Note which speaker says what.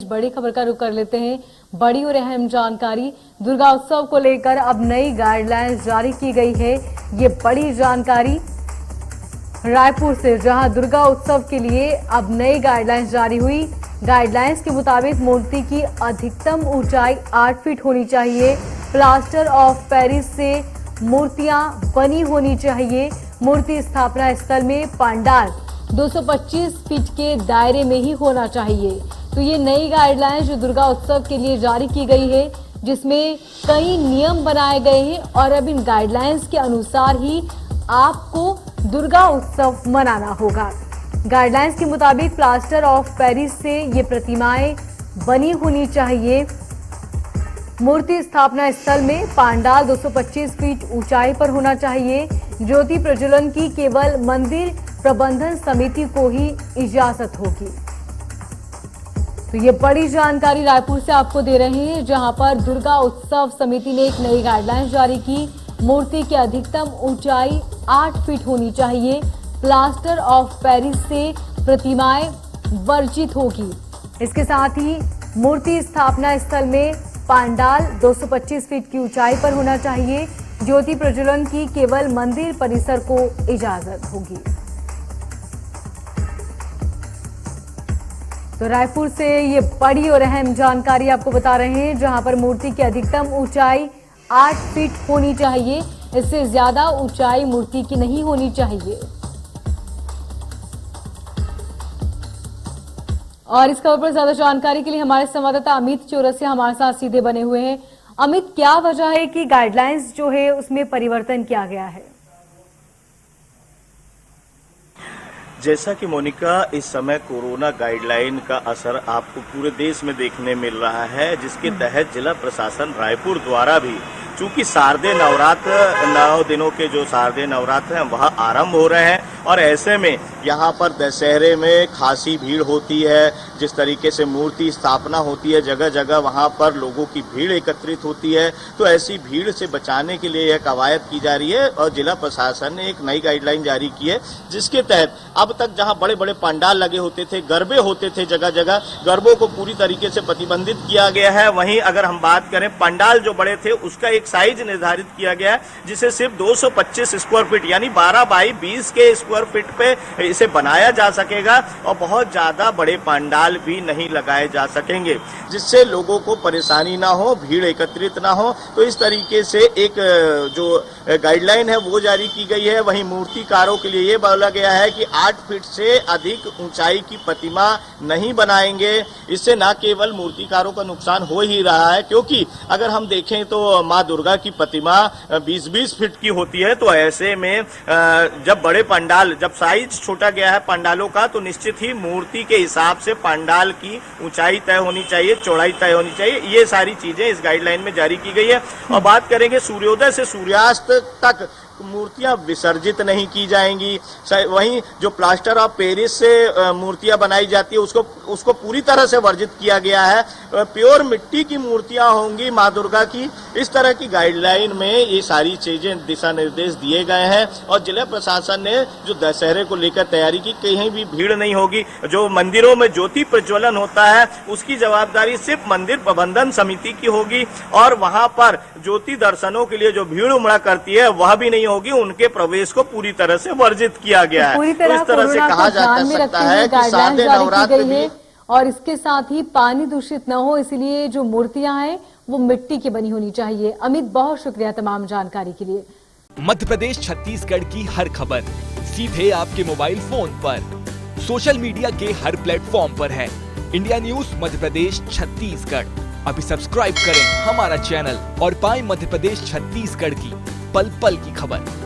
Speaker 1: बड़ी खबर का रुख कर लेते हैं। बड़ी और अहम जानकारी, दुर्गा उत्सव को लेकर अब नई गाइडलाइंस जारी की गई है। ये बड़ी जानकारी रायपुर से, जहां दुर्गा उत्सव के लिए अब नई गाइडलाइंस जारी हुई। गाइडलाइंस के मुताबिक मूर्ति की अधिकतम ऊंचाई 8 फीट होनी चाहिए। प्लास्टर ऑफ पेरिस से मूर्तियां बनी होनी चाहिए। मूर्ति स्थापना स्थल में पंडाल 225 फीट के दायरे में ही होना चाहिए। तो ये नई गाइडलाइंस जो दुर्गा उत्सव के लिए जारी की गई है, जिसमें कई नियम बनाए गए हैं और अब इन गाइडलाइंस के अनुसार ही आपको दुर्गा उत्सव मनाना होगा। गाइडलाइंस के मुताबिक प्लास्टर ऑफ पेरिस से ये प्रतिमाएं बनी होनी चाहिए। मूर्ति स्थापना स्थल में पंडाल 225 फीट ऊंचाई पर होना चाहिए। ज्योति प्रज्वलन की केवल मंदिर प्रबंधन समिति को ही इजाजत होगी। तो ये बड़ी जानकारी रायपुर से आपको दे रहे हैं, जहां पर दुर्गा उत्सव समिति ने एक नई गाइडलाइंस जारी की। मूर्ति की अधिकतम ऊंचाई 8 फीट होनी चाहिए। प्लास्टर ऑफ पेरिस से प्रतिमाएं वर्जित होगी। इसके साथ ही मूर्ति स्थापना स्थल में पंडाल 225 फीट की ऊंचाई पर होना चाहिए। ज्योति प्रज्वलन की केवल मंदिर परिसर को इजाजत होगी। तो रायपुर से ये बड़ी और अहम जानकारी आपको बता रहे हैं, जहां पर मूर्ति की अधिकतम ऊंचाई 8 फीट होनी चाहिए। इससे ज्यादा ऊंचाई मूर्ति की नहीं होनी चाहिए। और इस खबर पर ज्यादा जानकारी के लिए हमारे संवाददाता अमित चौरसिया हमारे साथ सीधे बने हुए हैं। अमित, क्या वजह है कि गाइडलाइंस जो है उसमें परिवर्तन किया गया है?
Speaker 2: जैसा कि मोनिका, इस समय कोरोना गाइडलाइन का असर आपको पूरे देश में देखने मिल रहा है, जिसके तहत जिला प्रशासन रायपुर द्वारा भी, चूंकि शारदीय नवरात्र 9 दिनों के जो शारदीय नवरात्र हैं वह आरंभ हो रहे हैं और ऐसे में यहाँ पर दशहरे में खासी भीड़ होती है। जिस तरीके से मूर्ति स्थापना होती है, जगह जगह वहाँ पर लोगों की भीड़ एकत्रित होती है। तो ऐसी भीड़ से बचाने के लिए यह कवायद की जा रही है और जिला प्रशासन ने एक नई गाइडलाइन जारी की है, जिसके तहत अब तक जहाँ बड़े बड़े पंडाल लगे होते थे, गरबे होते थे, जगह जगह गरबों को पूरी तरीके से प्रतिबंधित किया गया है। वहीं अगर हम बात करें, पंडाल जो बड़े थे उसका एक साइज निर्धारित किया गया है, जिसे सिर्फ 225 स्क्वायर फीट यानी 12 बाई 20 के स्क्वायर फीट पे इसे बनाया जा सकेगा और बहुत ज्यादा बड़े पंडाल भी नहीं लगाए जा सकेंगे, जिससे लोगों को परेशानी ना हो, भीड़ एकत्रित ना हो। तो इस तरीके से एक जो गाइडलाइन है वो जारी की गई है। वहीं मूर्तिकारों के लिए ये बोला गया है कि 8 फीट से अधिक ऊंचाई की प्रतिमा नहीं बनाएंगे। इससे न केवल मूर्तिकारों का नुकसान हो ही रहा है, क्योंकि अगर हम देखें तो माँ दुर्गा की प्रतिमा 20-20 फीट की होती है। तो ऐसे में जब बड़े पंडाल, जब साइज छोटा गया है पंडालों का, तो निश्चित ही मूर्ति के हिसाब से पंडाल की ऊंचाई तय होनी चाहिए, चौड़ाई तय होनी चाहिए। ये सारी चीजें इस गाइडलाइन में जारी की गई है। और बात करेंगे, सूर्योदय से सूर्यास्त तक मूर्तियां विसर्जित नहीं की जाएंगी। वहीं जो प्लास्टर ऑफ पेरिस से मूर्तियां बनाई जाती है उसको पूरी तरह से वर्जित किया गया है। प्योर मिट्टी की मूर्तियां होंगी माँ दुर्गा की। इस तरह की गाइडलाइन में ये सारी चीजें, दिशा निर्देश दिए गए हैं और जिला प्रशासन ने जो दशहरे को लेकर तैयारी की, कहीं भी भीड़ नहीं होगी। जो मंदिरों में ज्योति प्रज्वलन होता है उसकी जवाबदारी सिर्फ मंदिर प्रबंधन समिति की होगी और वहां पर ज्योति दर्शनों के लिए जो भीड़ उमड़ा करती है वह भी नहीं होगी। उनके प्रवेश को पूरी तरह से वर्जित किया गया है।
Speaker 1: पूरी तरह
Speaker 2: तो इस तरह से कहा जा सकता है कि शारदीय नवरात्र भी,
Speaker 1: और इसके साथ ही पानी दूषित न हो, इसलिए जो मूर्तियां हैं वो मिट्टी की बनी होनी चाहिए। अमित, बहुत शुक्रिया तमाम जानकारी के लिए।
Speaker 3: मध्य प्रदेश छत्तीसगढ़ की हर खबर सीधे आपके मोबाइल फोन पर, सोशल मीडिया के हर प्लेटफॉर्म पर है। इंडिया न्यूज मध्य प्रदेश छत्तीसगढ़, अभी सब्सक्राइब करें हमारा चैनल और पाएं मध्य प्रदेश छत्तीसगढ़ की पल पल की खबर।